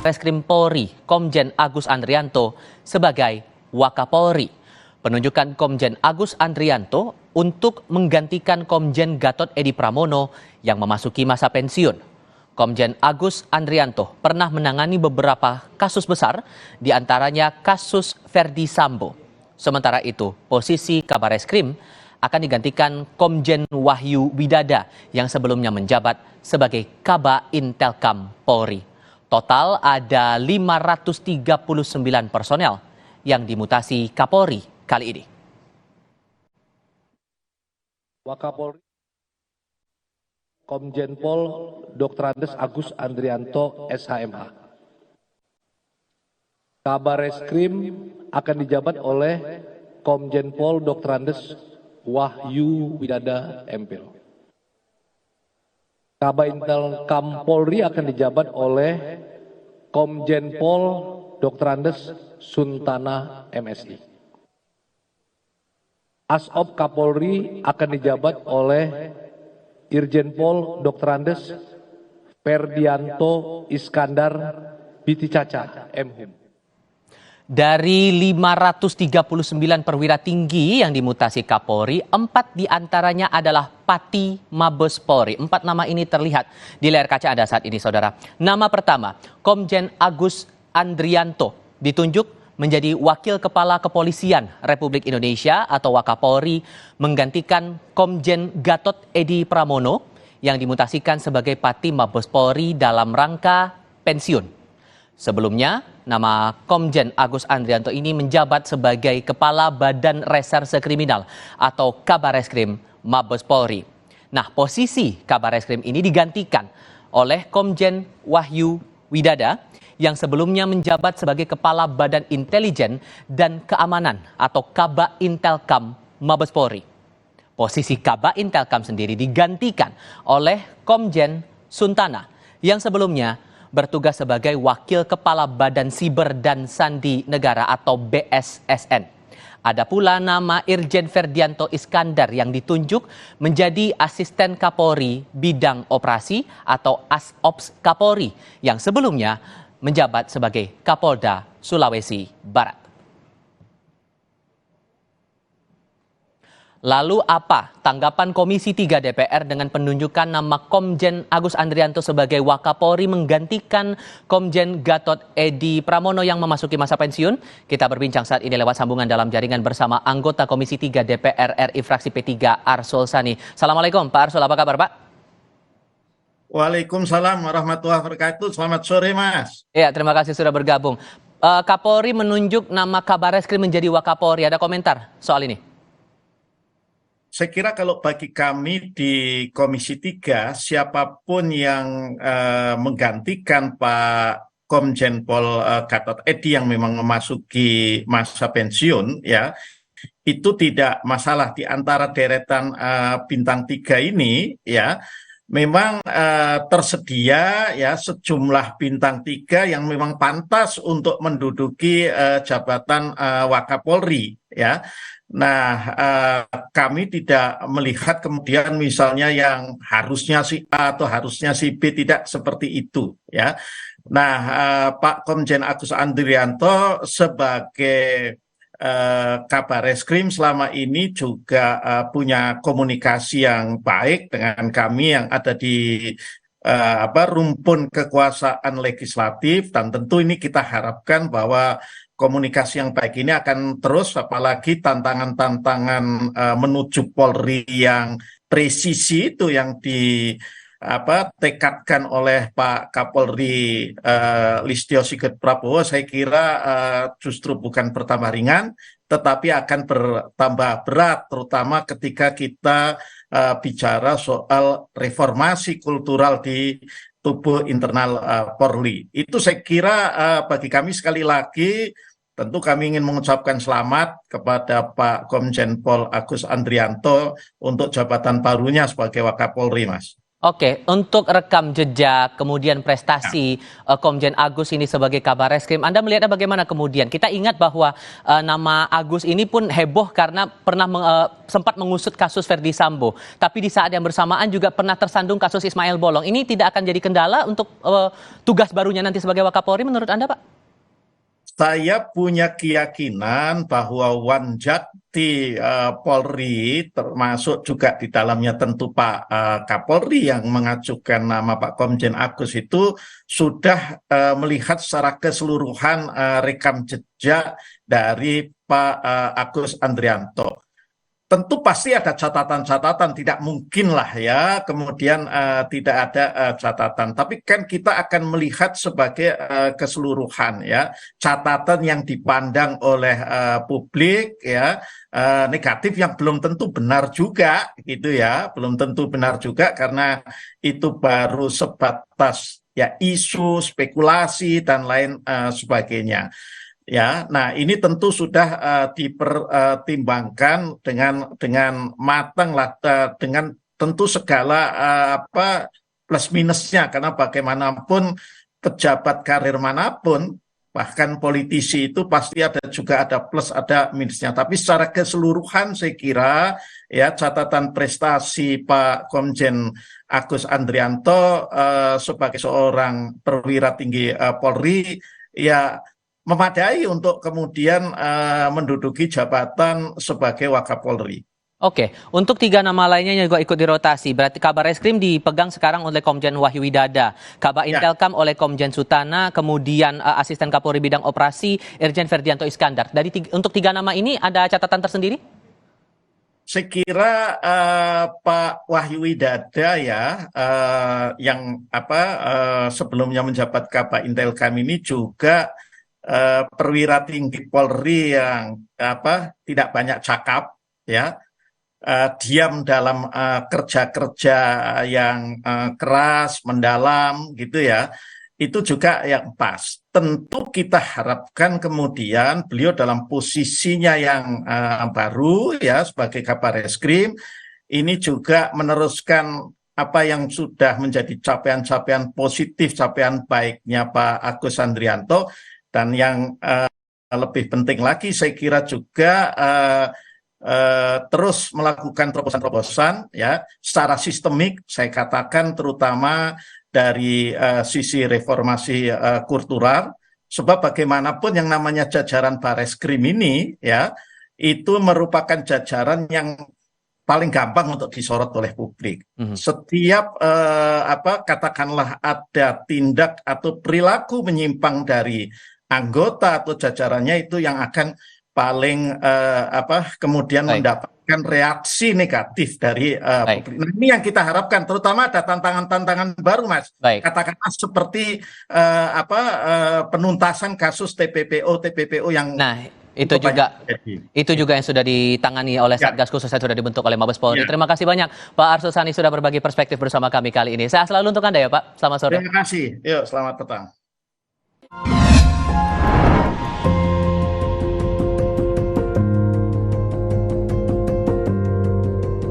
Reskrim Polri, Komjen Agus Andrianto, sebagai Wakapolri. Penunjukan Komjen Agus Andrianto untuk menggantikan Komjen Gatot Edi Pramono yang memasuki masa pensiun. Komjen Agus Andrianto pernah menangani beberapa kasus besar, diantaranya kasus Verdi Sambo. Sementara itu, posisi Kabareskrim akan digantikan Komjen Wahyu Widada yang sebelumnya menjabat sebagai Kaba Intelkam Polri. Total ada 539 personel yang dimutasi Kapolri kali ini. Wakapolri Komjen Pol Dr. Andes Agus Andrianto SHMH. Kabareskrim akan dijabat oleh Komjen Pol Dr. Andes Wahyu Widada MPil. Kaba Intelkam Polri akan dijabat oleh Komjen Pol Dr. Andes Suntana MSI. Asop Kapolri akan dijabat oleh Irjen Pol Dr. Andes Ferdianto Iskandar Biti Caca MHum. Dari 539 perwira tinggi yang dimutasi Kapolri, 4 diantaranya adalah Pati Mabes Polri. 4 nama ini terlihat di layar kaca Anda saat ini, saudara. Nama pertama, Komjen Agus Andrianto, ditunjuk menjadi Wakil Kepala Kepolisian Republik Indonesia atau Wakapolri, menggantikan Komjen Gatot Edi Pramono yang dimutasikan sebagai Pati Mabes Polri dalam rangka pensiun. Sebelumnya, nama Komjen Agus Andrianto ini menjabat sebagai Kepala Badan Reserse Kriminal atau Kabareskrim Mabes Polri. Nah, posisi Kabareskrim ini digantikan oleh Komjen Wahyu Widada yang sebelumnya menjabat sebagai Kepala Badan Intelijen dan Keamanan atau Kaba Intelkam Mabes Polri. Posisi Kaba Intelkam sendiri digantikan oleh Komjen Suntana yang sebelumnya bertugas sebagai Wakil Kepala Badan Siber dan Sandi Negara atau BSSN. Ada pula nama Irjen Ferdianto Iskandar yang ditunjuk menjadi Asisten Kapolri Bidang Operasi atau Asops Kapolri yang sebelumnya menjabat sebagai Kapolda Sulawesi Barat. Lalu apa tanggapan Komisi 3 DPR dengan penunjukan nama Komjen Agus Andrianto sebagai Wakapolri menggantikan Komjen Gatot Edi Pramono yang memasuki masa pensiun? Kita berbincang saat ini lewat sambungan dalam jaringan bersama anggota Komisi 3 DPR RI fraksi P3 Arsul Sani. Assalamualaikum Pak Arsul, apa kabar Pak? Waalaikumsalam warahmatullahi wabarakatuh. Selamat sore Mas. Ya, terima kasih sudah bergabung. Kapolri menunjuk nama Kabareskrim menjadi Wakapolri. Ada komentar soal ini? Saya kira kalau bagi kami di Komisi 3, siapapun yang menggantikan Pak Komjen Pol Gatot Edi yang memang memasuki masa pensiun, ya, itu tidak masalah. Di antara deretan bintang 3 ini, ya, memang tersedia ya sejumlah bintang 3 yang memang pantas untuk menduduki jabatan Wakapolri, ya. Nah, kami tidak melihat kemudian misalnya yang harusnya si A atau harusnya si B, tidak seperti itu, ya. Nah, Pak Komjen Agus Andrianto sebagai Kabareskrim selama ini juga punya komunikasi yang baik dengan kami yang ada di rumpun kekuasaan legislatif, dan tentu ini kita harapkan bahwa komunikasi yang baik ini akan terus, apalagi tantangan-tantangan menuju Polri yang presisi itu yang ditekadkan oleh Pak Kapolri Listio Sigit Prabowo. Saya kira justru bukan bertambah ringan, tetapi akan bertambah berat, terutama ketika kita bicara soal reformasi kultural di tubuh internal Polri. Itu saya kira bagi kami sekali lagi, tentu kami ingin mengucapkan selamat kepada Pak Komjen Pol Agus Andrianto untuk jabatan barunya sebagai Wakapolri, Mas. Oke, untuk rekam jejak, kemudian prestasi Komjen Agus ini sebagai Kabar Reskrim, Anda melihatnya bagaimana kemudian? Kita ingat bahwa nama Agus ini pun heboh karena pernah sempat mengusut kasus Verdi Sambo. Tapi di saat yang bersamaan juga pernah tersandung kasus Ismail Bolong. Ini tidak akan jadi kendala untuk tugas barunya nanti sebagai Wakapolri menurut Anda, Pak? Saya punya keyakinan bahwa Wanjakti Polri, termasuk juga di dalamnya tentu Pak Kapolri yang mengajukan nama Pak Komjen Agus itu sudah melihat secara keseluruhan rekam jejak dari Pak Agus Andrianto. Tentu pasti ada catatan-catatan, tidak mungkin lah ya kemudian tidak ada catatan. Tapi kan kita akan melihat sebagai keseluruhan ya, catatan yang dipandang oleh publik ya, negatif yang belum tentu benar juga gitu ya, belum tentu benar juga karena itu baru sebatas ya isu, spekulasi dan lain sebagainya. Ya, nah ini tentu sudah dipertimbangkan dengan matang lah, dengan tentu segala plus minusnya karena bagaimanapun pejabat karir manapun bahkan politisi itu pasti juga ada plus ada minusnya. Tapi secara keseluruhan saya kira ya catatan prestasi Pak Komjen Agus Andrianto sebagai seorang perwira tinggi Polri ya memadai untuk kemudian menduduki jabatan sebagai Wakapolri. Oke, untuk 3 nama lainnya yang juga ikut dirotasi, berarti Kabar Reskrim dipegang sekarang oleh Komjen Wahyu Widada, Kabar Intelkam oleh Komjen Sutana, kemudian Asisten Kapolri Bidang Operasi Irjen Ferdianto Iskandar. Untuk 3 nama ini ada catatan tersendiri? Saya kira Pak Wahyu Widada ya, yang sebelumnya menjabat Kabar Intelkam ini juga perwira tinggi Polri yang tidak banyak cakap ya, diam dalam kerja-kerja yang keras mendalam gitu ya, itu juga yang pas. Tentu kita harapkan kemudian beliau dalam posisinya yang baru ya sebagai Kabar Reskrim ini juga meneruskan apa yang sudah menjadi capaian-capaian positif, capaian baiknya Pak Agus Andrianto. Dan yang lebih penting lagi saya kira juga terus melakukan terobosan-terobosan ya secara sistemik, saya katakan terutama dari sisi reformasi kultural, sebab bagaimanapun yang namanya jajaran Bareskrim ini ya itu merupakan jajaran yang paling gampang untuk disorot oleh publik. Setiap katakanlah ada tindak atau perilaku menyimpang dari anggota atau jajarannya itu yang akan paling kemudian mendapatkan reaksi negatif dari publik. Nah, ini yang kita harapkan, terutama ada tantangan-tantangan baru, Mas. Katakanlah seperti penuntasan kasus TPPO yang itu juga yang sudah ditangani oleh Satgas Khusus yang sudah dibentuk oleh Mabes Polri. Terima kasih banyak Pak Arsul Sani sudah berbagi perspektif bersama kami kali ini. Sehat selalu untuk Anda ya Pak. Selamat sore. Terima kasih. Yuk, selamat petang.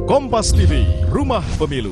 Kompas TV, Rumah Pemilu.